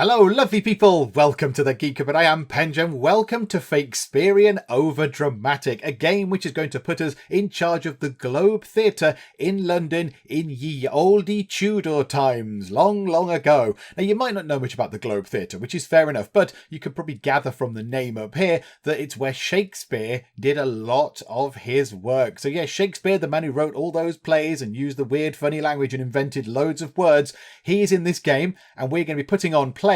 Hello lovely people, welcome to the Geek, but I am Penjam. Welcome to Fakespearean Overdramatic, a game which is going to put us in charge of the Globe Theatre in London in Ye Olde Tudor Times, long ago. Now you might not know much about the Globe Theatre, which is fair enough, but you could probably gather from the name up here that it's where Shakespeare did a lot of his work. So yeah, Shakespeare, the man who wrote all those plays and used the weird funny language and invented loads of words, he is in this game, and we're going to be putting on plays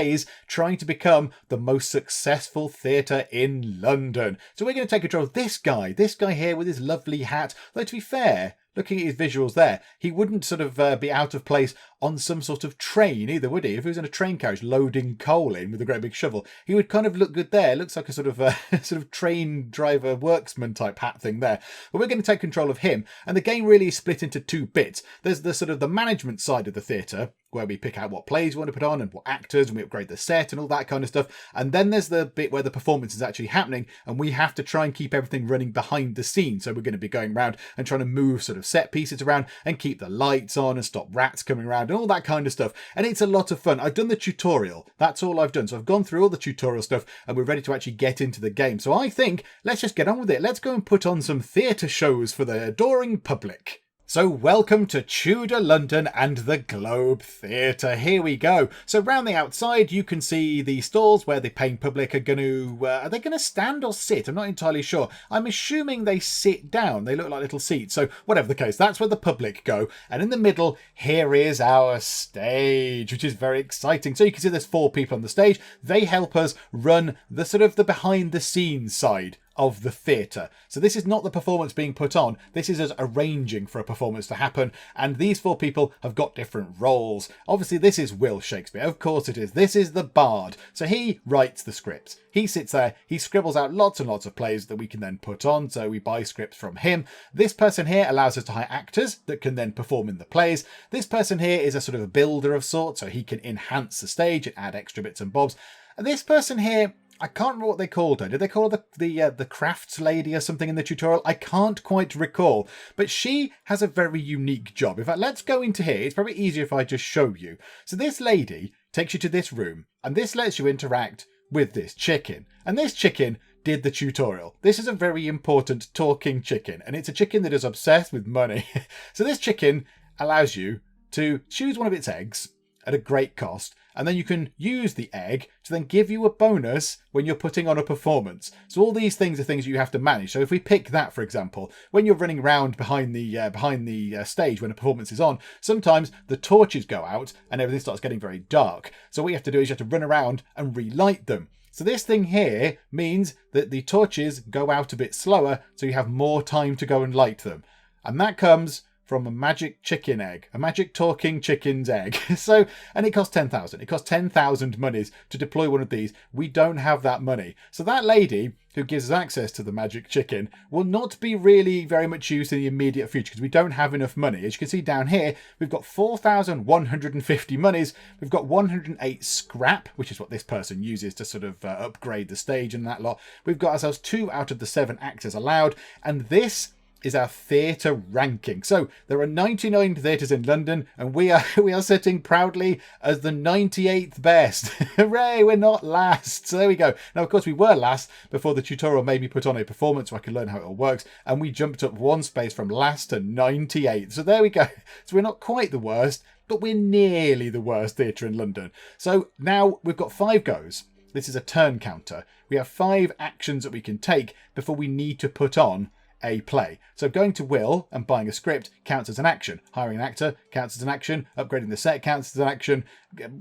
trying to become the most successful theatre in London. So we're going to take control of this guy here with his lovely hat. Though to be fair, looking at his visuals there, he wouldn't sort of be out of place on some sort of train either, would he? If he was in a train carriage loading coal in with a great big shovel, he would kind of look good there. Looks like a sort of train driver worksman type hat thing there. But we're going to take control of him, and the game really is split into two bits. There's the sort of the management side of the theatre, where we pick out what plays we want to put on and what actors, and we upgrade the set and all that kind of stuff. And then there's the bit where the performance is actually happening, and we have to try and keep everything running behind the scenes. So we're going to be going around and trying to move sort of set pieces around and keep the lights on and stop rats coming around and all that kind of stuff. And it's a lot of fun. I've done the tutorial. That's all I've done. So I've gone through all the tutorial stuff and we're ready to actually get into the game. So I think let's just get on with it. Let's go and put on some theatre shows for the adoring public. So welcome to Tudor London and the Globe Theatre. Here we go. So round the outside you can see the stalls where the paying public are going to... are they going to stand or sit? I'm not entirely sure. I'm assuming they sit down. They look like little seats. So whatever the case, that's where the public go. And in the middle, here is our stage, which is very exciting. So you can see there's 4 people on the stage. They help us run the sort of the behind the scenes side of the theatre. So this is not the performance being put on, this is us arranging for a performance to happen, and these 4 people have got different roles. Obviously this is Will Shakespeare, of course it is. This is the bard. So he writes the scripts. He sits there, he scribbles out lots and lots of plays that we can then put on, so we buy scripts from him. This person here allows us to hire actors that can then perform in the plays. This person here is a sort of a builder of sorts, so he can enhance the stage and add extra bits and bobs. And this person here, I can't remember what they called her. Did they call her the crafts lady or something in the tutorial? I can't quite recall. But she has a very unique job. In fact, let's go into here. It's probably easier if I just show you. So this lady takes you to this room, and this lets you interact with this chicken. And this chicken did the tutorial. This is a very important talking chicken, and it's a chicken that is obsessed with money. So this chicken allows you to choose one of its eggs at a great cost, and then you can use the egg to then give you a bonus when you're putting on a performance. So all these things are things you have to manage. So if we pick that, for example, when you're running around behind the stage when a performance is on, sometimes the torches go out and everything starts getting very dark. So what you have to do is you have to run around and relight them. So this thing here means that the torches go out a bit slower, so you have more time to go and light them. And that comes from a magic chicken egg, a magic talking chicken's egg. So, and it costs 10,000. It costs 10,000 monies to deploy one of these. We don't have that money. So that lady who gives us access to the magic chicken will not be really very much used in the immediate future because we don't have enough money. As you can see down here, we've got 4,150 monies. We've got 108 scrap, which is what this person uses to sort of upgrade the stage and that lot. We've got ourselves 2 out of the 7 actors allowed, and this is our theatre ranking. So there are 99 theatres in London, and we are sitting proudly as the 98th best. Hooray, we're not last. So there we go. Now, of course, we were last before the tutorial made me put on a performance so I could learn how it all works, and we jumped up 1 space from last to 98th. So there we go. So we're not quite the worst, but we're nearly the worst theatre in London. So now we've got 5 goes. This is a turn counter. We have 5 actions that we can take before we need to put on a play. So going to Will and buying a script counts as an action. Hiring an actor counts as an action. Upgrading the set counts as an action.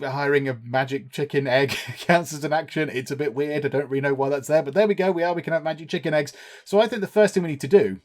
Hiring a magic chicken egg counts as an action. It's a bit weird. I don't really know why that's there, but there we go. We can have magic chicken eggs. So I think the first thing we need to do,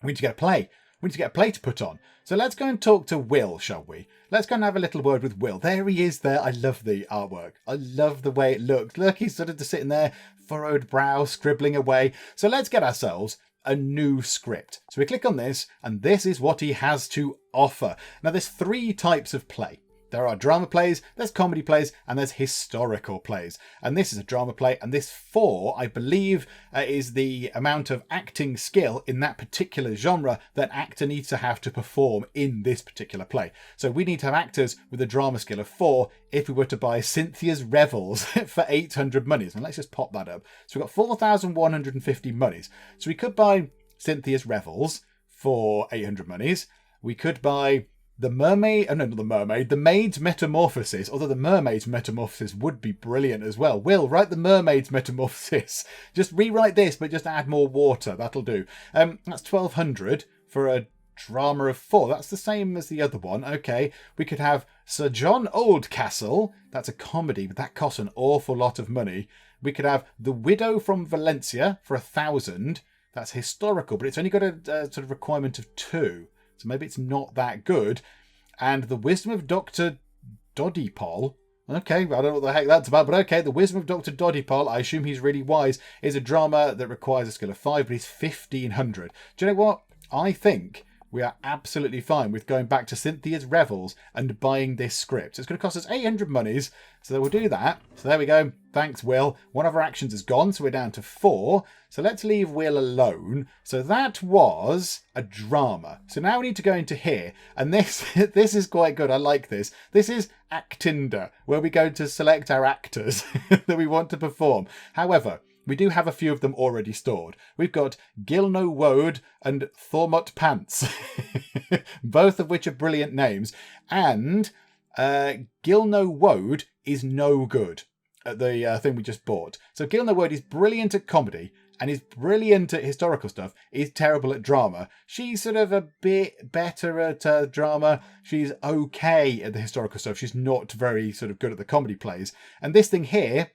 we need to get a play. We need to get a play to put on. So let's go and talk to Will, shall we? Let's go and have a little word with Will. There he is there. I love the artwork. I love the way it looks. Look, he's sort of just sitting there, furrowed brow, scribbling away. So let's get ourselves a new script. So we click on this, and this is what he has to offer. Now there's 3 types of play. There are drama plays, there's comedy plays, and there's historical plays. And this is a drama play, and this 4, I believe, is the amount of acting skill in that particular genre that actor needs to have to perform in this particular play. So we need to have actors with a drama skill of 4 if we were to buy Cynthia's Revels for 800 monies. And let's just pop that up. So we've got 4,150 monies. So we could buy Cynthia's Revels for 800 monies. We could buy the Maid's Metamorphosis, although the Mermaid's Metamorphosis would be brilliant as well. Will, write the Mermaid's Metamorphosis. Just rewrite this, but just add more water. That'll do. That's 1,200 for a drama of 4. That's the same as the other one. Okay, we could have Sir John Oldcastle. That's a comedy, but that costs an awful lot of money. We could have The Widow from Valencia for 1,000. That's historical, but it's only got a sort of requirement of 2. So maybe it's not that good. And The Wisdom of Dr. Doddypol. Okay, I don't know what the heck that's about, but okay, The Wisdom of Dr. Doddypol, I assume he's really wise, is a drama that requires a skill of 5, but he's 1,500. Do you know what? I think we are absolutely fine with going back to Cynthia's Revels and buying this script. It's going to cost us 800 monies, so we'll do that. So there we go. Thanks, Will. One of our actions is gone, so we're down to 4. So let's leave Will alone. So that was a drama. So now we need to go into here, and this is quite good. I like this. This is Actinder, where we go to select our actors that we want to perform. However, we do have a few of them already stored. We've got Gilno Woad and Thormot Pants, both of which are brilliant names. And Gilno Woad is no good at the thing we just bought. So Gilno Woad is brilliant at comedy and is brilliant at historical stuff. Is terrible at drama. She's sort of a bit better at drama. She's okay at the historical stuff. She's not very sort of good at the comedy plays. And this thing here,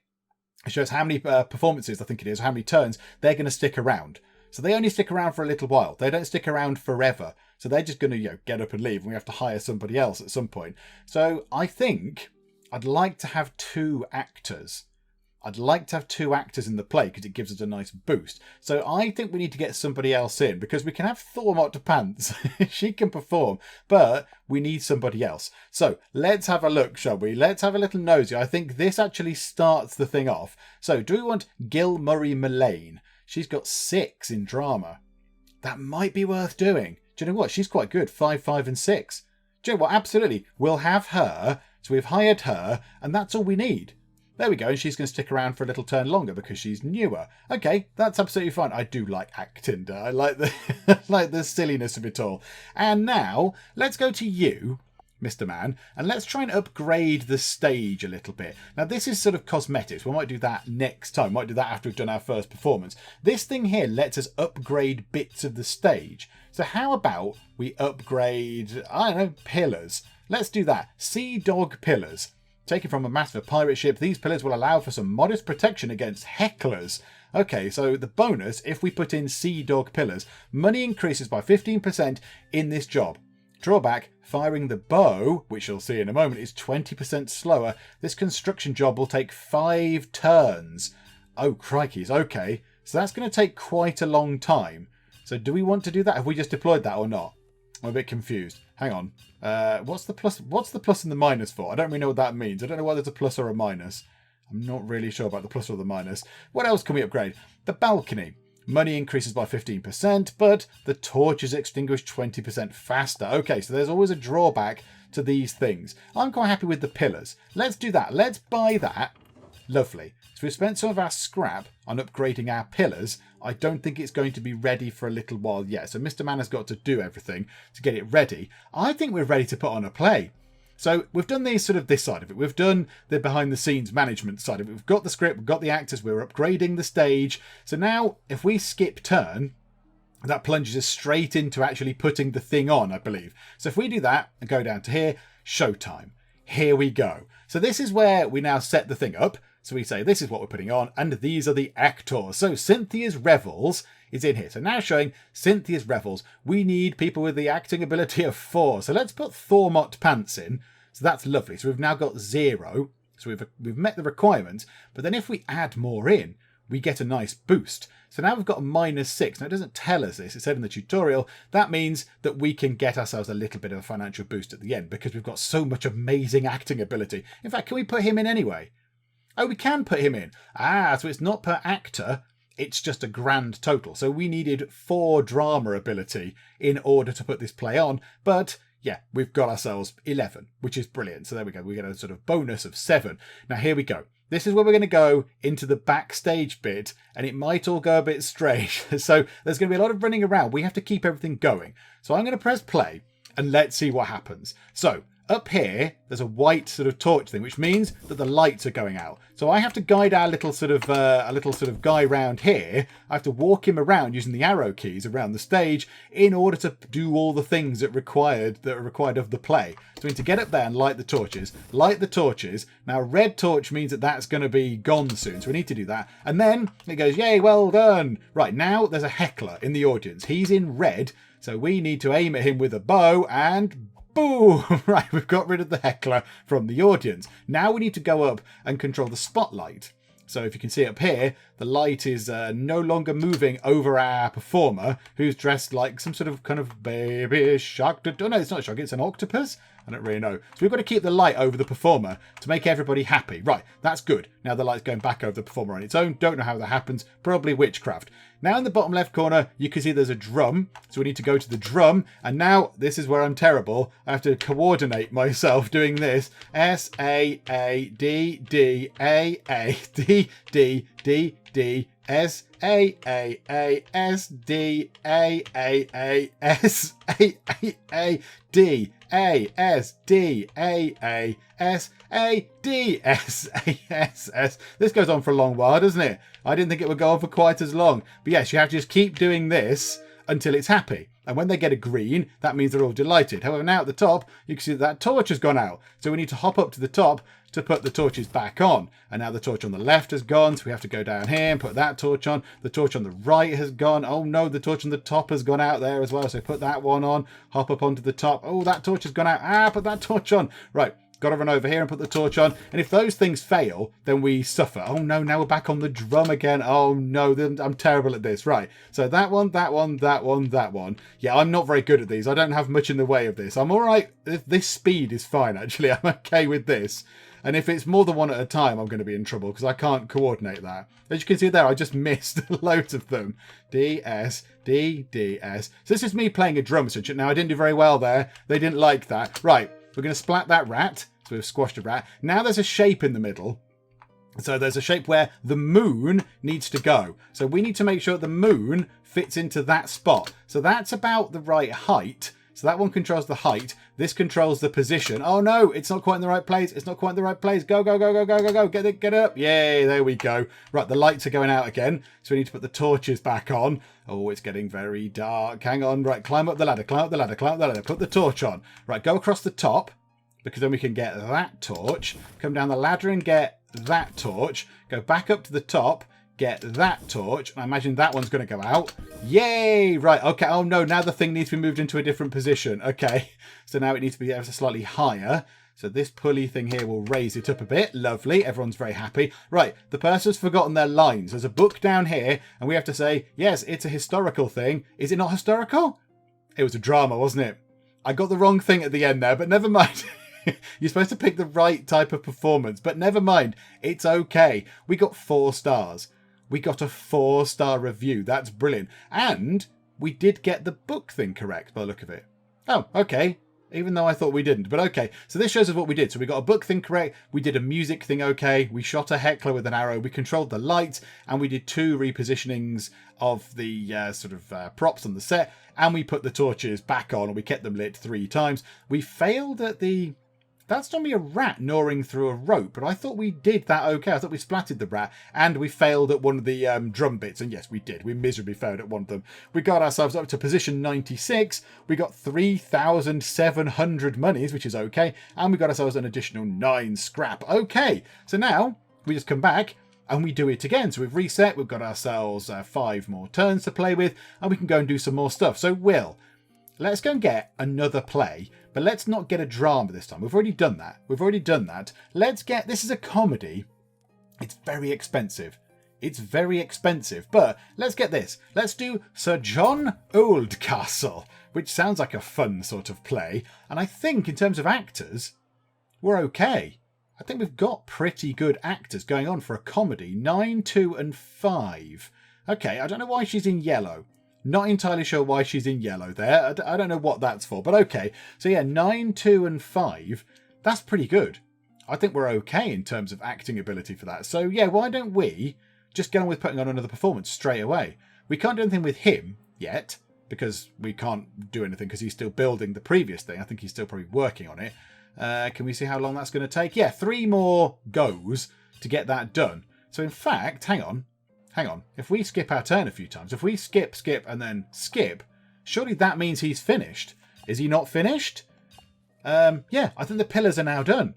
it shows how many performances, I think it is, how many turns they're going to stick around. So they only stick around for a little while. They don't stick around forever. So they're just going to, get up and leave, and we have to hire somebody else at some point. So I think I'd like to have 2 actors. I'd like to have 2 actors in the play because it gives us a nice boost. So I think we need to get somebody else in because we can have Thormot Pants. She can perform, but we need somebody else. So let's have a look, shall we? Let's have a little nosy. I think this actually starts the thing off. So do we want Gil Murray Mullane? She's got 6 in drama. That might be worth doing. Do you know what? She's quite good. 5, 5 and 6. Do you know what? Absolutely. We'll have her. So we've hired her and that's all we need. There we go, and she's going to stick around for a little turn longer because she's newer. Okay, that's absolutely fine. I do like Actinder. I like the like the silliness of it all. And now, let's go to you, Mr. Man, and let's try and upgrade the stage a little bit. Now, this is sort of cosmetics. We might do that next time. We might do that after we've done our first performance. This thing here lets us upgrade bits of the stage. So how about we upgrade, I don't know, pillars? Let's do that. Sea Dog Pillars. Taken from a massive pirate ship, these pillars will allow for some modest protection against hecklers. Okay, so the bonus, if we put in Sea Dog Pillars, money increases by 15% in this job. Drawback, firing the bow, which you'll see in a moment, is 20% slower. This construction job will take 5 turns. Oh, crikeys, okay. So that's going to take quite a long time. So do we want to do that? Have we just deployed that or not? I'm a bit confused. Hang on. What's the plus? What's the plus and the minus for? I don't really know what that means. I don't know whether it's a plus or a minus. I'm not really sure about the plus or the minus. What else can we upgrade? The balcony. Money increases by 15%, but the torch is extinguished 20% faster. Okay, so there's always a drawback to these things. I'm quite happy with the pillars. Let's do that. Let's buy that. Lovely. So we've spent some of our scrap on upgrading our pillars. I don't think it's going to be ready for a little while yet. So Mr. Man has got to do everything to get it ready. I think we're ready to put on a play. So we've done these sort of this side of it. We've done the behind the scenes management side of it. We've got the script, we've got the actors, we're upgrading the stage. So now if we skip turn, that plunges us straight into actually putting the thing on, I believe. So if we do that and go down to here, showtime. Here we go. So this is where we now set the thing up. So we say, this is what we're putting on, and these are the actors. So Cynthia's Revels is in here. So now showing Cynthia's Revels, we need people with the acting ability of 4. So let's put Thormot Pants in. So that's lovely. So we've now got 0. So we've met the requirements. But then if we add more in, we get a nice boost. So now we've got a -6. Now it doesn't tell us this, it said in the tutorial. That means that we can get ourselves a little bit of a financial boost at the end because we've got so much amazing acting ability. In fact, can we put him in anyway? Oh, we can put him in. So it's not per actor, it's just a grand total. So we needed 4 drama ability in order to put this play on, but yeah, we've got ourselves 11, which is brilliant. So there we go. We get a sort of bonus of 7. Now here we go. This is where we're going to go into the backstage bit, and it might all go a bit strange. So there's going to be a lot of running around. We have to keep everything going. So I'm going to press play, and let's see what happens. So up here, there's a white sort of torch thing, which means that the lights are going out. So I have to guide our little sort of guy round here. I have to walk him around using the arrow keys around the stage in order to do all the things that are required of the play. So we need to get up there and light the torches. Light the torches. Now, red torch means that that's going to be gone soon, so we need to do that. And then it goes, yay, well done. Right, now there's a heckler in the audience. He's in red, so we need to aim at him with a bow and boom! Right, we've got rid of the heckler from the audience. Now we need to go up and control the spotlight. So if you can see up here, the light is no longer moving over our performer, who's dressed like some sort of kind of baby shark. Oh no, it's not a shark, it's an octopus. I don't really know. So we've got to keep the light over the performer to make everybody happy. Right, that's good. Now the light's going back over the performer on its own. Don't know how that happens. Probably witchcraft. Now in the bottom left corner, you can see there's a drum. So we need to go to the drum. And now this is where I'm terrible. I have to coordinate myself doing this. S-A-A-D-D-A-A-D-D-D-D. S-A-A-S-D-A-A-S-A-A-D-A-S-A-S-A-S. This goes on for a long while, doesn't it? I didn't think it would go on for quite as long. But yes, you have to just keep doing this until it's happy. And when they get a green, that means they're all delighted. However, now at the top, you can see that torch has gone out. So we need to hop up to the top to put the torches back on. And now the torch on the left has gone, so we have to go down here and put that torch on. The torch on the right has gone. Oh no, the torch on the top has gone out there as well. So put that one on, hop up onto the top. Oh, that torch has gone out. Put that torch on. Right. Got to run over here and put the torch on. And if those things fail, then we suffer. Oh no, now we're back on the drum again. Oh no, I'm terrible at this. Right, so that one, that one, that one, that one. Yeah, I'm not very good at these. I don't have much in the way of this. I'm all right. This speed is fine, actually. I'm okay with this. And if it's more than one at a time, I'm going to be in trouble because I can't coordinate that. As you can see there, I just missed loads of them. D, S, D, D, S. So this is me playing a drum section. Now, I didn't do very well there. They didn't like that. Right, we're going to splat that rat. So we've squashed a rat. Now there's a shape in the middle. So there's a shape where the moon needs to go. So we need to make sure the moon fits into that spot. So that's about the right height. So that one controls the height. This controls the position. Oh no, it's not quite in the right place. It's not quite in the right place. Go, go, go, go, go, go, go. Get it, get it up. Yay, there we go. Right, the lights are going out again. So we need to put the torches back on. Oh, it's getting very dark. Hang on. Right, climb up the ladder, climb up the ladder, climb up the ladder. Put the torch on. Right, go across the top, because then we can get that torch. Come down the ladder and get that torch. Go back up to the top, get that torch. I imagine that one's going to go out. Yay! Right, okay. Oh no, now the thing needs to be moved into a different position. Okay, so now it needs to be ever so slightly higher. So this pulley thing here will raise it up a bit. Lovely. Everyone's very happy. Right, the person's forgotten their lines. There's a book down here, and we have to say, yes, it's a historical thing. Is it not historical? It was a drama, wasn't it? I got the wrong thing at the end there, but never mind. You're supposed to pick the right type of performance, but never mind. It's okay. We got 4 stars. We got a 4-star review. That's brilliant. And we did get the book thing correct by the look of it. Oh, okay. Even though I thought we didn't. But okay. So this shows us what we did. So we got a book thing correct. We did a music thing okay. We shot a heckler with an arrow. We controlled the lights. And we did 2 repositionings of the props on the set. And we put the torches back on. And we kept them lit 3 times. We failed at the... That's not me a rat gnawing through a rope, but I thought we did that okay. I thought we splatted the rat, and we failed at one of the drum bits, and yes, we did. We miserably failed at one of them. We got ourselves up to position 96. We got 3,700 monies, which is okay, and we got ourselves an additional 9 scrap. Okay, so now we just come back and we do it again. So we've reset. We've got ourselves 5 more turns to play with, and we can go and do some more stuff. So Will, let's go and get another play. But let's not get a drama this time. We've already done that. Let's get... This is a comedy. It's very expensive. It's very expensive, but let's get this. Let's do Sir John Oldcastle, which sounds like a fun sort of play. And I think in terms of actors, we're okay. I think we've got pretty good actors going on for a comedy. 9, 2 and 5. Okay, I don't know why she's in yellow. Not entirely sure why she's in yellow there. I don't know what that's for, but okay. So yeah, 9, 2 and 5. That's pretty good. I think we're okay in terms of acting ability for that. So yeah, why don't we just get on with putting on another performance straight away? We can't do anything with him yet, because we can't do anything because he's still building the previous thing. I think he's still probably working on it. Can we see how long that's going to take? Yeah, 3 more goes to get that done. So in fact, hang on. If we skip our turn a few times, if we skip, and then skip, surely that means he's finished. Is he not finished? Yeah, I think the pillars are now done.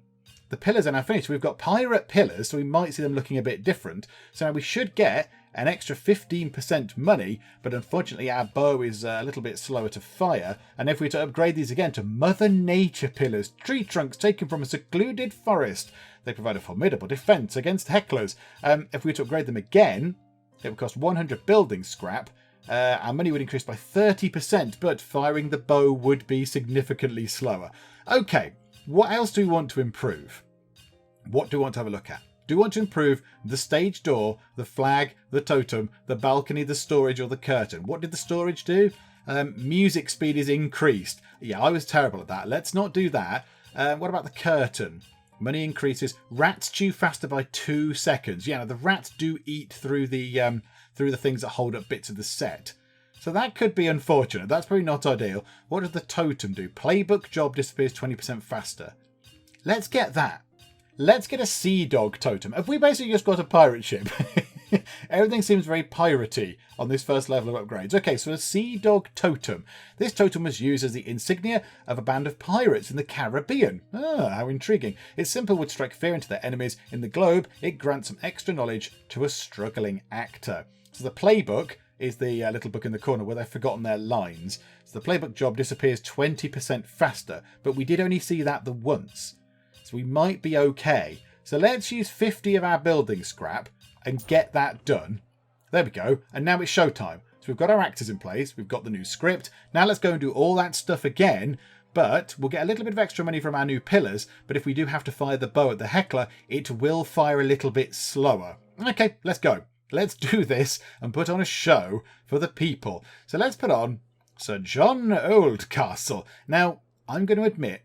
The pillars are now finished. We've got pirate pillars, so we might see them looking a bit different. So now we should get an extra 15% money, but unfortunately our bow is a little bit slower to fire. And if we were to upgrade these again to Mother Nature pillars, tree trunks taken from a secluded forest, they provide a formidable defence against hecklers. If we were to upgrade them again, it would cost 100 building scrap. Our money would increase by 30%, but firing the bow would be significantly slower. Okay, what else do we want to improve? What do we want to have a look at? Do we want to improve the stage door, the flag, the totem, the balcony, the storage, or the curtain? What did the storage do? Music speed is increased. Yeah, I was terrible at that. Let's not do that. What about the curtain? Money increases. Rats chew faster by 2 seconds. Yeah, now the rats do eat through the things that hold up bits of the set. So that could be unfortunate. That's probably not ideal. What does the totem do? Playbook job disappears 20% faster. Let's get that. Let's get a sea dog totem. Have we basically just got a pirate ship? Everything seems very piratey on this first level of upgrades. Okay, so a sea dog totem. This totem was used as the insignia of a band of pirates in the Caribbean. Ah, how intriguing. Its symbol would strike fear into their enemies. In the globe, it grants some extra knowledge to a struggling actor. So the playbook is the little book in the corner where they've forgotten their lines. So the playbook job disappears 20% faster, but we did only see that the once. So we might be okay. So let's use 50 of our building scrap and get that done. There we go. And now it's showtime. So we've got our actors in place. We've got the new script. Now let's go and do all that stuff again. But we'll get a little bit of extra money from our new pillars. But if we do have to fire the bow at the heckler, it will fire a little bit slower. Okay, let's go. Let's do this and put on a show for the people. So let's put on Sir John Oldcastle. Now, I'm going to admit,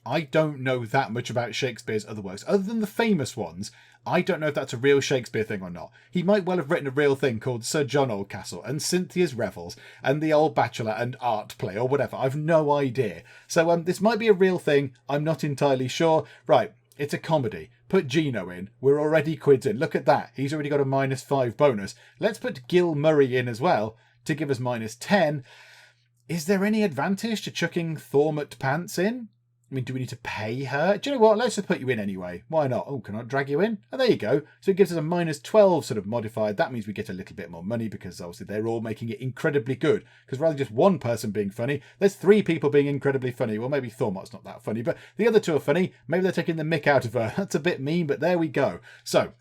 I don't know that much about Shakespeare's other works. Other than the famous ones, I don't know if that's a real Shakespeare thing or not. He might well have written a real thing called Sir John Oldcastle and Cynthia's Revels and The Old Bachelor and Art Play or whatever. I've no idea. So this might be a real thing. I'm not entirely sure. Right, it's a comedy. Put Gino in. We're already quids in. Look at that. He's already got a -5 bonus. Let's put Gil Murray in as well to give us -10. Is there any advantage to chucking Thormut Pants in? I mean, do we need to pay her? Do you know what? Let's just put you in anyway. Why not? Oh, can I drag you in? Oh, there you go. So it gives us a -12 sort of modified. That means we get a little bit more money because obviously they're all making it incredibly good. Because rather than just one person being funny, there's 3 people being incredibly funny. Well, maybe Thormut's not that funny, but the other 2 are funny. Maybe they're taking the mick out of her. That's a bit mean, but there we go. So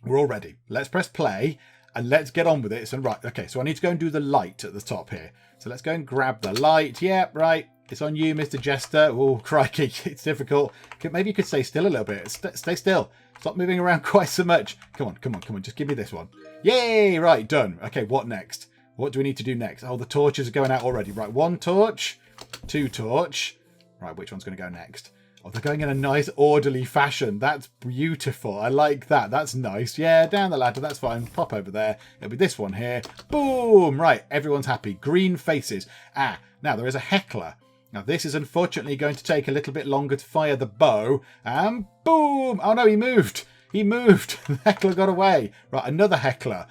we're all ready. Let's press play and let's get on with it. So, right, okay, so I need to go and do the light at the top here. So let's go and grab the light. Yeah, right. It's on you, Mr. Jester. Oh, crikey. It's difficult. Maybe you could stay still a little bit. Stay still. Stop moving around quite so much. Come on. Just give me this one. Yay! Right, done. Okay, what next? What do we need to do next? Oh, the torches are going out already. Right, 1 torch, 2 torch. Right, which one's going to go next? Oh, they're going in a nice orderly fashion. That's beautiful. I like that. That's nice. Yeah, down the ladder. That's fine. Pop over there. It'll be this one here. Boom! Right, everyone's happy. Green faces. Ah, now there is a heckler. Now, this is unfortunately going to take a little bit longer to fire the bow. And boom! Oh, no, he moved. He moved. The heckler got away. Right, another heckler.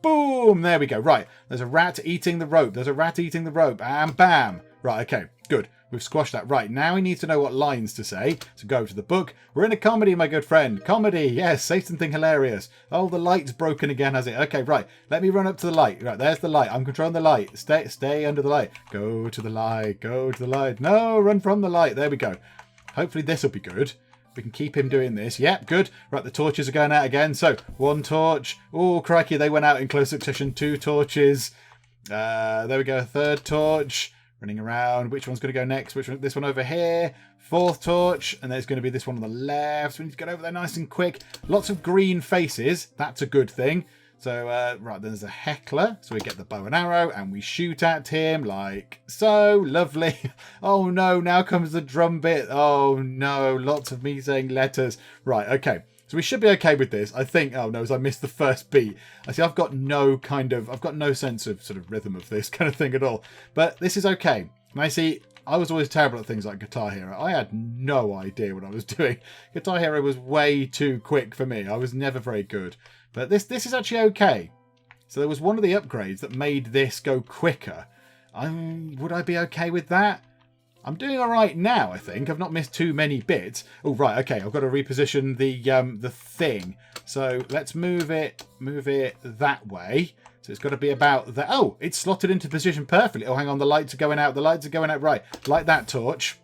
Boom! There we go. Right, there's a rat eating the rope. There's a rat eating the rope. And bam! Right, okay, good. We've squashed that. Right, now we need to know what lines to say. So go to the book. We're in a comedy, my good friend. Comedy, yes, say something hilarious. Oh, the light's broken again, has it? Okay, right. Let me run up to the light. Right, there's the light. I'm controlling the light. Stay under the light. Go to the light. Go to the light. No, run from the light. There we go. Hopefully this will be good. We can keep him doing this. Yep, good. Right, the torches are going out again. So, 1 torch. Oh, crikey, they went out in close succession. 2 torches. There we go, 3rd torch. Running around. Which one's going to go next? Which one? This one over here. 4th torch. And there's going to be this one on the left. So we need to get over there nice and quick. Lots of green faces. That's a good thing. So, right, then there's a heckler. So we get the bow and arrow and we shoot at him like so. Lovely. Oh, no. Now comes the drum bit. Oh, no. Lots of me saying letters. Right, okay. So we should be okay with this. I think, oh no, as I missed the first beat. I see I've got no sense of sort of rhythm of this kind of thing at all. But this is okay. And I see, I was always terrible at things like Guitar Hero. I had no idea what I was doing. Guitar Hero was way too quick for me. I was never very good. But this is actually okay. So there was one of the upgrades that made this go quicker. Would I be okay with that? I'm doing all right now, I think. I've not missed too many bits. Oh, right, okay. I've got to reposition the thing. So let's move it that way. So it's got to be about that. Oh, it's slotted into position perfectly. Oh, hang on. The lights are going out. The lights are going out. Right. Light that torch.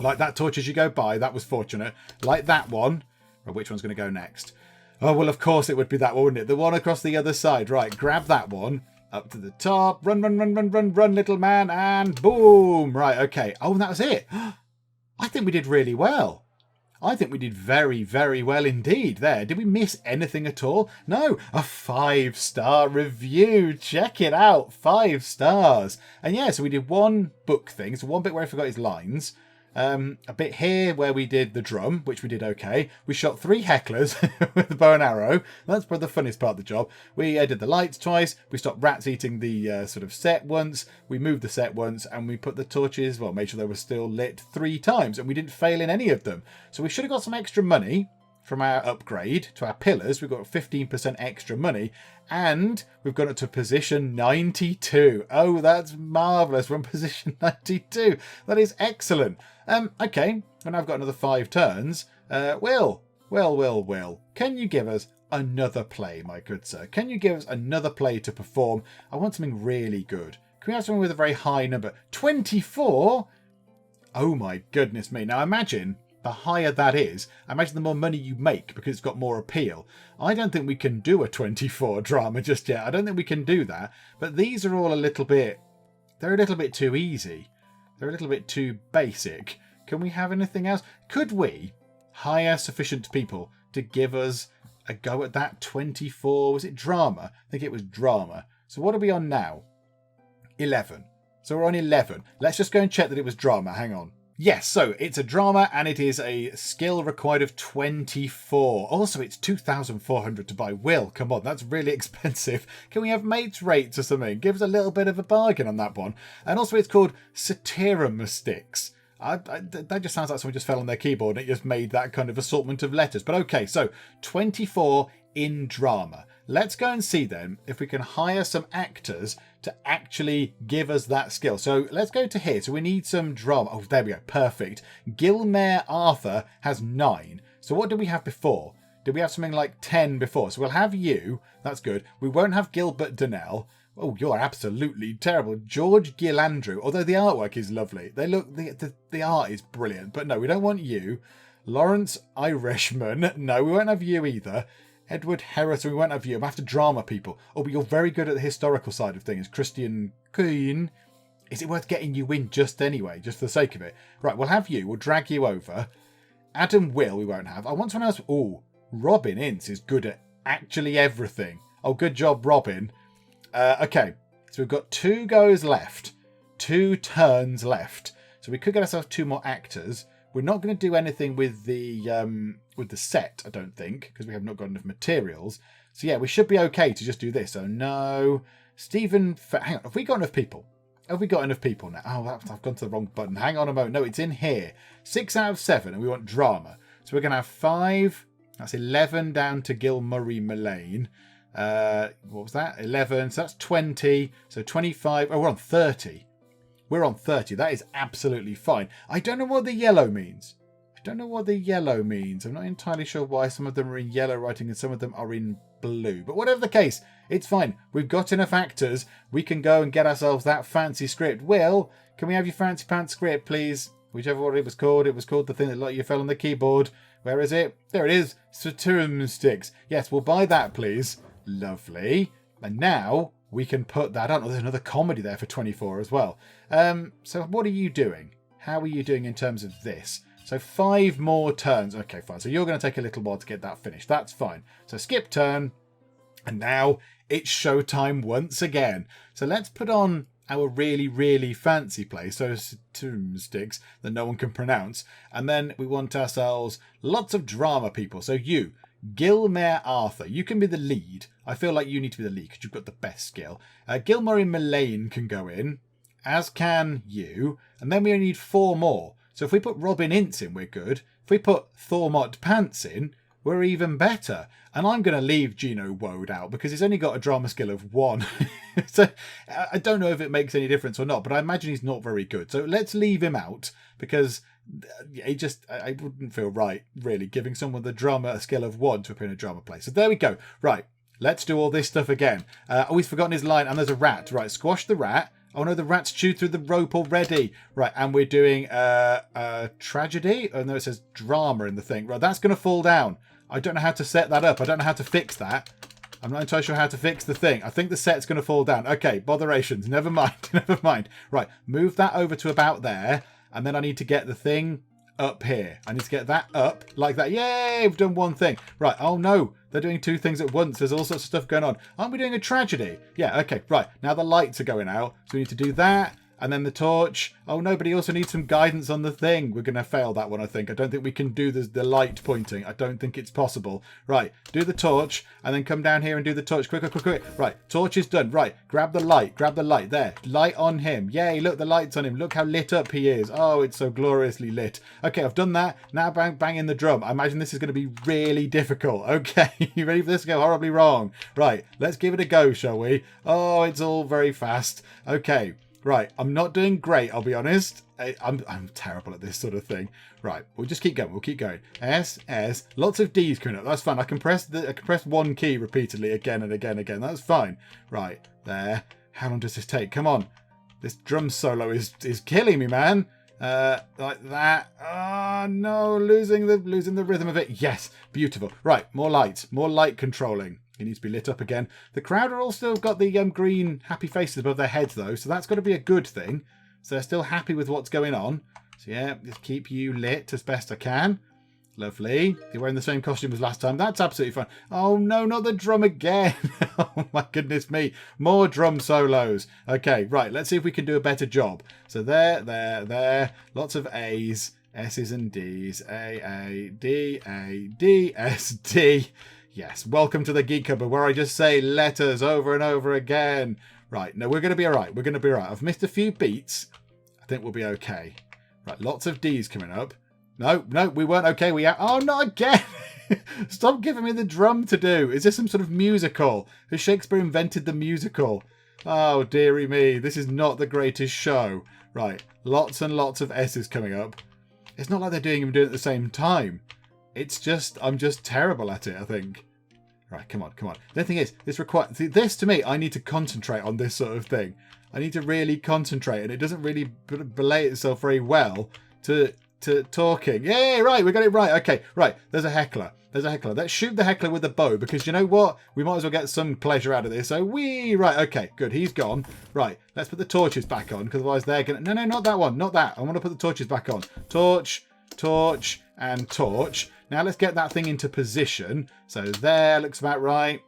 Light that torch as you go by. That was fortunate. Light that one. Well, which one's going to go next? Oh, well, of course it would be that one, wouldn't it? The one across the other side. Right. Grab that one. Up to the top. Run, run, run, run, run, run, little man. And boom. Right, okay. Oh, and that was it. I think we did really well. I think we did very, very well indeed there. Did we miss anything at all? No. A 5-star review. Check it out. 5 stars. And yeah, so we did one book thing. So one bit where I forgot his lines. A bit here where we did the drum, which we did okay. We shot 3 hecklers with the bow and arrow. That's probably the funniest part of the job. We did the lights twice. We stopped rats eating the sort of set once. We moved the set once, and we put the torches, well, made sure they were still lit 3 times, and we didn't fail in any of them. So we should have got some extra money from our upgrade to our pillars. We've got 15% extra money, and we've gone up to position 92. Oh, that's marvellous. We're on position 92. That is excellent. Okay, and I've got another 5 turns. Will, can you give us another play, my good sir? Can you give us another play to perform? I want something really good. Can we have something with a very high number? 24? Oh my goodness me. Now imagine the higher that is, imagine the more money you make because it's got more appeal. I don't think we can do a 24 drama just yet. I don't think we can do that. But these are all they're a little bit too easy. They're a little bit too basic. Can we have anything else? Could we hire sufficient people to give us a go at that 24? Was it drama? I think it was drama. So what are we on now? 11. So we're on 11. Let's just go and check that it was drama. Hang on. Yes, so it's a drama and it is a skill required of 24. Also, it's 2,400 to buy. Will, come on, that's really expensive. Can we have mates rates or something? Give us a little bit of a bargain on that one. And also, it's called Satyromystics. That just sounds like someone just fell on their keyboard and it just made that kind of assortment of letters. But okay, so 24 in drama. Let's go and see then if we can hire some actors to actually give us that skill. So let's go to here. So we need some drama. Oh, there we go. Perfect. Gilmare Arthur has 9. So what did we have before? Did we have something like 10 before? So we'll have you. That's good. We won't have Gilbert Donnell. Oh, you're absolutely terrible. George Gilandrew. Although the artwork is lovely. They look, the art is brilliant. But no, we don't want you. Lawrence Irishman. No, we won't have you either. Edward Harrison, we won't have you. I'm after drama people. Oh, but you're very good at the historical side of things. Christian Queen. Is it worth getting you in just anyway, just for the sake of it? Right, we'll have you. We'll drag you over. Adam Will, we won't have. I want someone else. Oh, Robin Ince is good at actually everything. Oh, good job, Robin. Okay, so we've got 2 goes left. 2 turns left. So we could get ourselves 2 more actors. We're not going to do anything with the set, I don't think, because we have not got enough materials. So yeah, we should be okay to just do this. So no, Stephen. Hang on, have we got enough people? Have we got enough people now? Oh, I've gone to the wrong button. Hang on a moment. No, it's in here. 6 out of 7, and we want drama. So we're going to have 5. That's 11 down to Gilmurray Mullane. What was that? 11. So that's 20. So 25. Oh, we're on 30. We're on 30. That is absolutely fine. I don't know what the yellow means. I'm not entirely sure why some of them are in yellow writing and some of them are in blue. But whatever the case, it's fine. We've got enough actors. We can go and get ourselves that fancy script. Will, can we have your fancy pants script, please? Whichever one it was called. It was called the thing that let you fell on the keyboard. Where is it? There it is. Saturn sticks. Yes, we'll buy that, please. Lovely. And now we can put that on. Oh, there's another comedy there for 24 as well. So what are you doing? How are you doing in terms of this? So 5 more turns. Okay, fine. So you're going to take a little while to get that finished. That's fine. So skip turn. And now it's showtime once again. So let's put on our really, really fancy play. So sticks that no one can pronounce. And then we want ourselves lots of drama people. So you, Gilmore Arthur, you can be the lead. I feel like you need to be the lead because you've got the best skill. Gilmore and Mullane can go in, as can you. And then we only need 4 more. So if we put Robin Ince in, we're good. If we put Thormott Pants in, we're even better. And I'm going to leave Gino Woad out because he's only got a drama skill of 1. So I don't know if it makes any difference or not, but I imagine he's not very good. So let's leave him out because I wouldn't feel right, really, giving someone the drama skill of 1 to appear in a drama play. So there we go. Right, let's do all this stuff again. Oh, he's forgotten his line, and there's a rat. Right, squash the rat. Oh no, the rat's chewed through the rope already. Right, and we're doing tragedy. Oh no, it says drama in the thing. Right, that's going to fall down. I don't know how to set that up. I don't know how to fix that. I'm not entirely sure how to fix the thing. I think the set's going to fall down. Okay, botherations. Never mind. Never mind. Right, move that over to about there. And then I need to get the thing up here. I need to get that up like that. Yay, we've done one thing. Right, oh no. They're doing 2 things at once. There's all sorts of stuff going on. Aren't we doing a tragedy? Yeah, okay, right. Now the lights are going out. So we need to do that. And then the torch. Oh no, but he also needs some guidance on the thing. We're going to fail that one, I think. I don't think we can do the light pointing. I don't think it's possible. Right, do the torch. And then come down here and do the torch. Quick, quick, quick, quick. Right, torch is done. Right, grab the light. Grab the light. There, light on him. Yay, look, the light's on him. Look how lit up he is. Oh, it's so gloriously lit. Okay, I've done that. Now bang in the drum. I imagine this is going to be really difficult. Okay, you ready for this to go horribly wrong? Right, let's give it a go, shall we? Oh, it's all very fast. Okay. Right, I'm not doing great, I'll be honest. I'm terrible at this sort of thing. Right, we'll just keep going. We'll keep going. S, lots of D's coming up. That's fine. I can press 1 key repeatedly again and again and again. That's fine. Right, there. How long does this take? Come on. This drum solo is killing me, man. Like that. Oh no, losing the rhythm of it. Yes, beautiful. Right, more light controlling. It needs to be lit up again. The crowd are all still got the green happy faces above their heads though, so that's got to be a good thing. So they're still happy with what's going on. So yeah, just keep you lit as best I can. Lovely. You're wearing the same costume as last time. That's absolutely fine. Oh no, not the drum again. Oh my goodness me. More drum solos. Okay, right. Let's see if we can do a better job. So there. Lots of A's, S's and D's. A, D, S, D. Yes, welcome to the Geek Cupboard where I just say letters over and over again. Right, no, we're going to be all right. We're going to be all right. I've missed a few beats. I think we'll be okay. Right, lots of D's coming up. No, we weren't okay. Oh, not again. Stop giving me the drum to do. Is this some sort of musical? Has Shakespeare invented the musical? Oh, dearie me. This is not the greatest show. Right, lots and lots of S's coming up. It's not like they're doing it at the same time. It's just, I'm just terrible at it, I think. Right, come on. The thing is, this to me, I need to concentrate on this sort of thing. I need to really concentrate, and it doesn't really belay itself very well to talking. Yay, right, we got it right. Okay, right, there's a heckler. Let's shoot the heckler with the bow, because you know what? We might as well get some pleasure out of this. So right, okay, good, he's gone. Right, let's put the torches back on, because otherwise they're going to... No, not that one, not that. I want to put the torches back on. Torch, and torch. Now let's get that thing into position. So there, looks about right.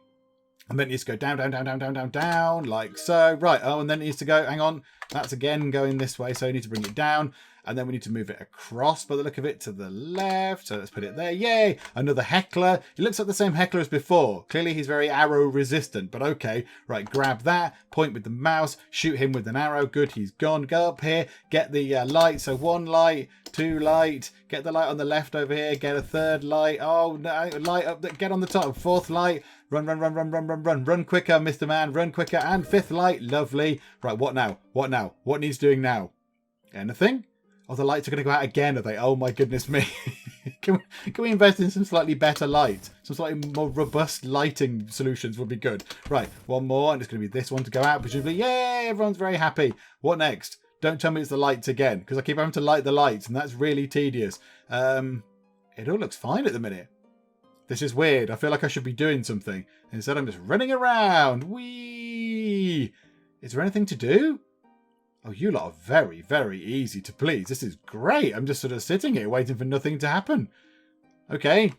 And then it needs to go down, like so. Right, oh, and then it needs to go, hang on. That's again going this way, so you need to bring it down. And then we need to move it across by the look of it to the left. So let's put it there. Yay! Another heckler. He looks like the same heckler as before. Clearly he's very arrow resistant, but okay. Right, grab that. Point with the mouse. Shoot him with an arrow. Good, he's gone. Go up here. Get the light. So 1 light, 2 light. Get the light on the left over here. Get a 3rd light. Oh, no. Light up. Get on the top. 4th light. Run. Run quicker, Mr. Man. Run quicker. And 5th light. Lovely. Right, what now? What needs doing now? Anything? Oh, the lights are going to go out again, are they? Oh, my goodness me. Can we invest in some slightly better light? Some slightly more robust lighting solutions would be good. Right, 1 more, and it's going to be this one to go out, presumably. Yay, everyone's very happy. What next? Don't tell me it's the lights again, because I keep having to light the lights, and that's really tedious. It all looks fine at the minute. This is weird. I feel like I should be doing something. Instead, I'm just running around. Whee! Is there anything to do? Oh, you lot are very, very easy to please. This is great. I'm just sort of sitting here waiting for nothing to happen. Okay.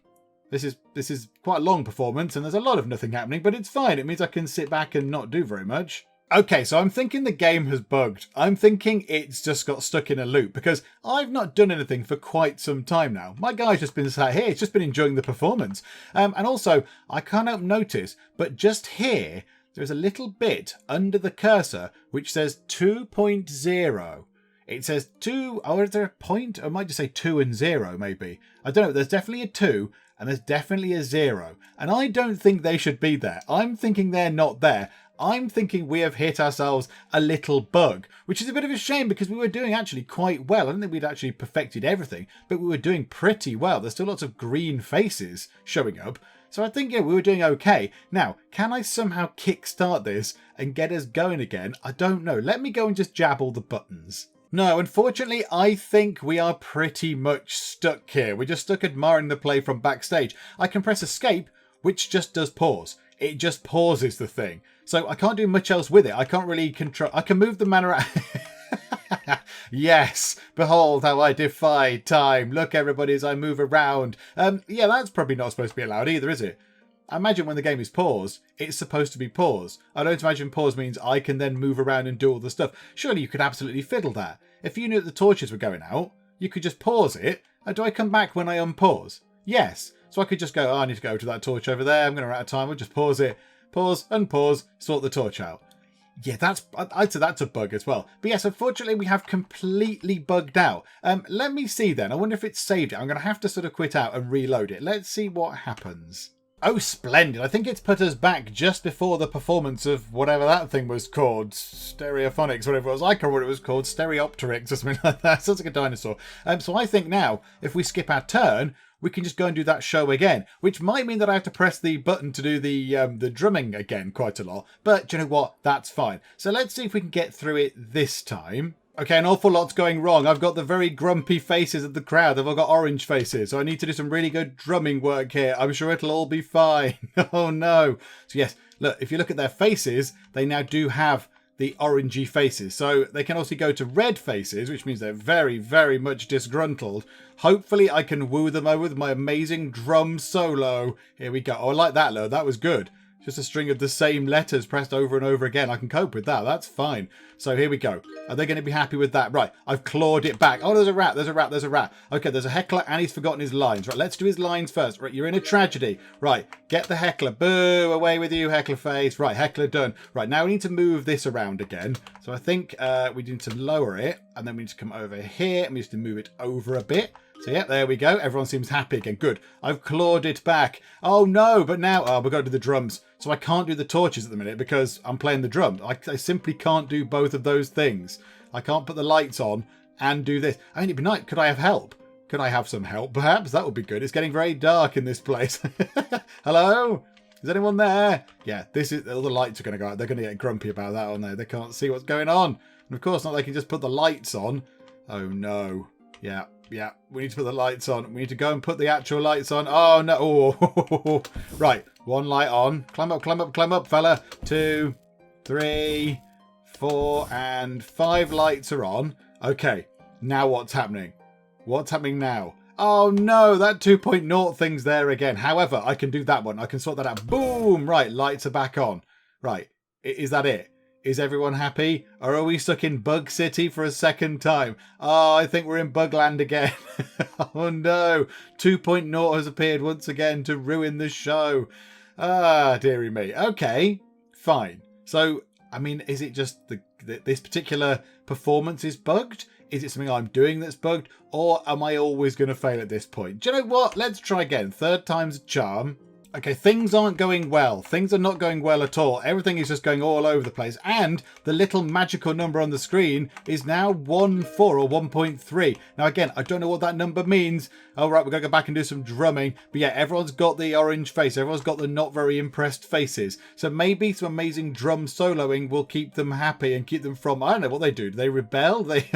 This is quite a long performance and there's a lot of nothing happening, but it's fine. It means I can sit back and not do very much. Okay, so I'm thinking the game has bugged. I'm thinking it's just got stuck in a loop because I've not done anything for quite some time now. My guy's just been sat here. He's just been enjoying the performance. And also, I can't help notice, but just here, there's a little bit under the cursor which says 2.0. It says 2, or is there a point? I might just say 2 and 0 maybe. I don't know. There's definitely a 2 and there's definitely a 0. And I don't think they should be there. I'm thinking they're not there. I'm thinking we have hit ourselves a little bug, which is a bit of a shame because we were doing actually quite well. I don't think we'd actually perfected everything, but we were doing pretty well. There's still lots of green faces showing up. So I think, yeah, we were doing okay. Now, can I somehow kickstart this and get us going again? I don't know. Let me go and just jab all the buttons. No, unfortunately, I think we are pretty much stuck here. We're just stuck admiring the play from backstage. I can press escape, which just does pause. It just pauses the thing. So I can't do much else with it. I can't really control. I can move the man around. Yes, behold how I defy time. Look, everybody, as I move around. Yeah, that's probably not supposed to be allowed either, is it? I imagine when the game is paused, it's supposed to be paused. I don't imagine pause means I can then move around and do all the stuff. Surely you could absolutely fiddle that. If you knew that the torches were going out, you could just pause it. And do I come back when I unpause? Yes. So I could just go, oh, I need to go to that torch over there. I'm going to run out of time. We'll just pause it. Pause, unpause, sort the torch out. Yeah, I'd say that's a bug as well. But yes, unfortunately, we have completely bugged out. Let me see then. I wonder if it's saved it. I'm going to have to sort of quit out and reload it. Let's see what happens. Oh, splendid. I think it's put us back just before the performance of whatever that thing was called. Stereophonics, whatever it was. I can't remember what it was called. Stereopteryx or something like that. Sounds like a dinosaur. So I think now, if we skip our turn, we can just go and do that show again, which might mean that I have to press the button to do the drumming again quite a lot. But do you know what? That's fine. So let's see if we can get through it this time. Okay, an awful lot's going wrong. I've got the very grumpy faces of the crowd. They've all got orange faces. So I need to do some really good drumming work here. I'm sure it'll all be fine. Oh, no. So yes, look, if you look at their faces, they now do have the orangey faces. So they can also go to red faces, which means they're very, very much disgruntled. Hopefully I can woo them over with my amazing drum solo. Here we go. Oh, I like that, though. That was good. Just a string of the same letters pressed over and over again. I can cope with that. That's fine. So here we go. Are they going to be happy with that? Right. I've clawed it back. Oh, there's a rat. There's a rat. There's a rat. Okay, there's a heckler and he's forgotten his lines. Right, let's do his lines first. Right, you're in a tragedy. Right, get the heckler. Boo, away with you, heckler face. Right, heckler done. Right, now we need to move this around again. So I think we need to lower it. And then we need to come over here and we need to move it over a bit. So yeah, there we go. Everyone seems happy again. Good. I've clawed it back. Oh no, but now, we've got to do the drums. So I can't do the torches at the minute because I'm playing the drum. I simply can't do both of those things. I can't put the lights on and do this. I mean, it'd be nice. Could I have help? Could I have some help? Perhaps that would be good. It's getting very dark in this place. Hello? Is anyone there? Yeah, all the lights are going to go out. They're going to get grumpy about that, aren't they? They can't see what's going on. And of course not, they can just put the lights on. Oh no. Yeah, we need to put the lights on. We need to go and put the actual lights on. Oh, no. Oh. Right, one light on. Climb up, fella. 2, 3, 4, and 5 lights are on. Okay, now what's happening? What's happening now? Oh, no, that 2.0 thing's there again. However, I can do that one. I can sort that out. Boom! Right, lights are back on. Right, is that it? Is everyone happy? Or are we stuck in Bug City for a second time? Oh, I think we're in Bugland again. Oh no. 2.0 has appeared once again to ruin the show. Ah, dearie me. Okay, fine. So, I mean, is it just this particular performance is bugged? Is it something I'm doing that's bugged? Or am I always going to fail at this point? Do you know what? Let's try again. Third time's a charm. Okay, things aren't going well. Things are not going well at all. Everything is just going all over the place. And the little magical number on the screen is now 1.4 or 1.3. Now, again, I don't know what that number means. All right, we're going to go back and do some drumming. But yeah, everyone's got the orange face. Everyone's got the not very impressed faces. So maybe some amazing drum soloing will keep them happy and keep them from, I don't know what they do. Do they rebel? They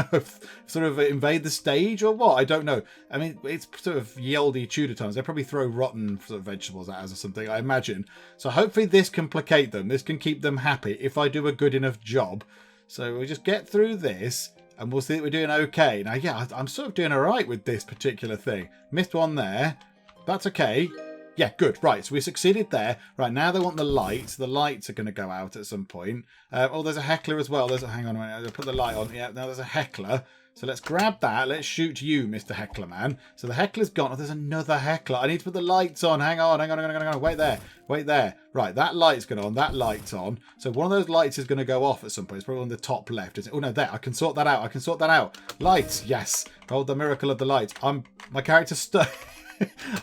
sort of invade the stage or what? I don't know. I mean, it's sort of Ye Olde Tudor Times. They probably throw rotten sort of vegetables at us or something, I imagine. So hopefully this can placate them. This can keep them happy if I do a good enough job. So we'll just get through this and we'll see that we're doing okay. Now, yeah, I'm sort of doing all right with this particular thing. Missed one there. That's okay. Yeah, good. Right, so we succeeded there. Right, now they want the lights. The lights are going to go out at some point. Oh, there's a heckler as well. Hang on a minute. I'll put the light on. Yeah, now there's a heckler. So let's grab that. Let's shoot you, Mr. Heckler Man. So the heckler's gone. Oh, there's another heckler. I need to put the lights on. Hang on. Wait there. Wait there. Right, that light's going on. That light's on. So one of those lights is going to go off at some point. It's probably on the top left. Is it? Oh, no, there. I can sort that out. Lights. Yes. Oh, the miracle of the lights. My character's stuck.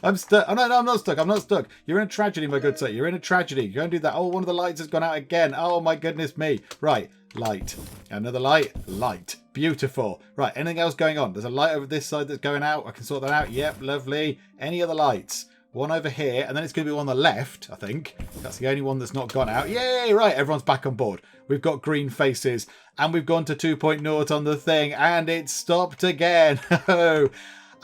I'm stuck. Oh, no, I'm not stuck. You're in a tragedy, my good sir. You're in a tragedy. You're going to do that. Oh, one of the lights has gone out again. Oh, my goodness me. Right. Light. Another light. Light. Beautiful. Right. Anything else going on? There's a light over this side that's going out. I can sort that out. Yep. Lovely. Any other lights? One over here. And then it's going to be one on the left, I think. That's the only one that's not gone out. Yay. Right. Everyone's back on board. We've got green faces. And we've gone to 2.0 on the thing. And it's stopped again.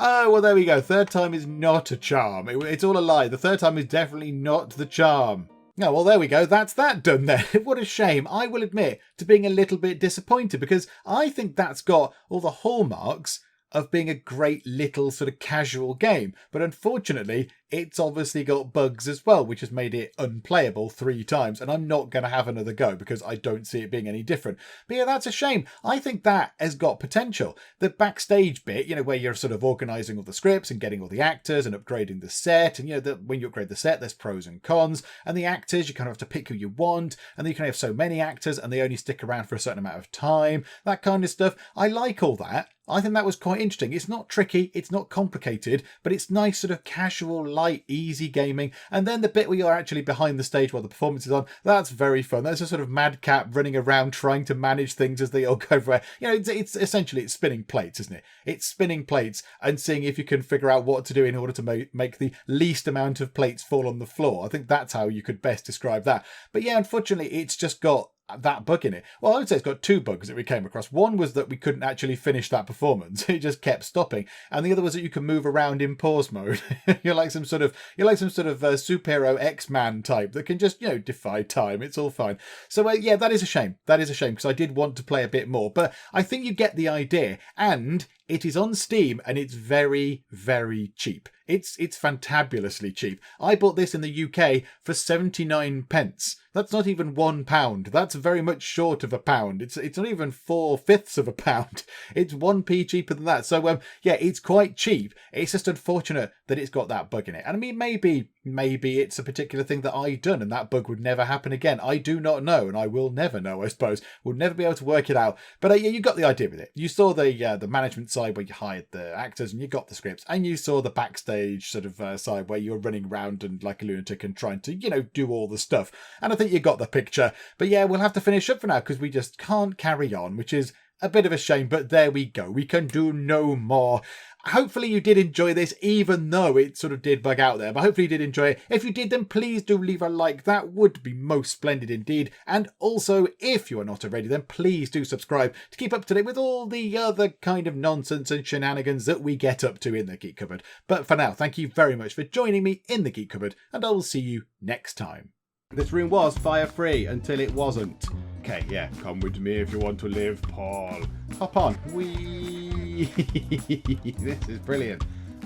Oh, well, there we go. Third time is not a charm. It's all a lie. The third time is definitely not the charm. Oh, well, there we go. That's that done then. What a shame. I will admit to being a little bit disappointed because I think that's got all the hallmarks of being a great little sort of casual game. But unfortunately, it's obviously got bugs as well, which has made it unplayable 3 times. And I'm not going to have another go because I don't see it being any different. But yeah, that's a shame. I think that has got potential. The backstage bit, where you're sort of organising all the scripts and getting all the actors and upgrading the set. And, when you upgrade the set, there's pros and cons. And the actors, you kind of have to pick who you want. And then you can have so many actors and they only stick around for a certain amount of time. That kind of stuff. I like all that. I think that was quite interesting. It's not tricky, it's not complicated, but it's nice sort of casual, light, easy gaming. And then the bit where you're actually behind the stage while the performance is on, that's very fun. There's a sort of madcap running around trying to manage things as they all go everywhere. It's essentially it's spinning plates, isn't it? It's spinning plates and seeing if you can figure out what to do in order to make the least amount of plates fall on the floor. I think that's how you could best describe that. But yeah, unfortunately, it's just got that bug in it. Well, I would say it's got 2 bugs that we came across. One was that we couldn't actually finish that performance. It just kept stopping. And the other was that you can move around in pause mode. You're like some sort of superhero X-Man type that can just, defy time. It's all fine. So yeah, that is a shame. That is a shame because I did want to play a bit more, but I think you get the idea. And it is on Steam and it's very, very cheap. It's fantabulously cheap. I bought this in the UK for 79 pence. That's not even £1. That's very much short of £1. It's not even 4/5 of £1. It's 1p cheaper than that. So yeah, it's quite cheap. It's just unfortunate that it's got that bug in it. And I mean, maybe it's a particular thing that I've done and that bug would never happen again. I do not know, and I will never know, I suppose. We'll never be able to work it out. But yeah, you got the idea with it. You saw the management side where you hired the actors and you got the scripts, and you saw the backstage sort of side where you're running around and like a lunatic and trying to, do all the stuff. And I think you got the picture. But yeah, we'll have to finish up for now because we just can't carry on, which is a bit of a shame, but there we go. We can do no more. Hopefully you did enjoy this, even though it sort of did bug out there. But hopefully you did enjoy it. If you did, then please do leave a like. That would be most splendid indeed. And also, if you are not already, then please do subscribe to keep up to date with all the other kind of nonsense and shenanigans that we get up to in the Geek Cupboard. But for now, thank you very much for joining me in the Geek Cupboard, and I will see you next time. This room was fire-free until it wasn't. Okay, yeah, come with me if you want to live, Paul. Hop on. Whee! This is brilliant.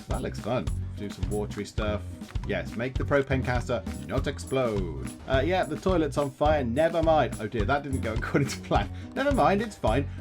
That looks fun. Do some watery stuff. Yes, make the propane canister not explode. Yeah, the toilet's on fire. Never mind. Oh dear, that didn't go according to plan. Never mind, it's fine.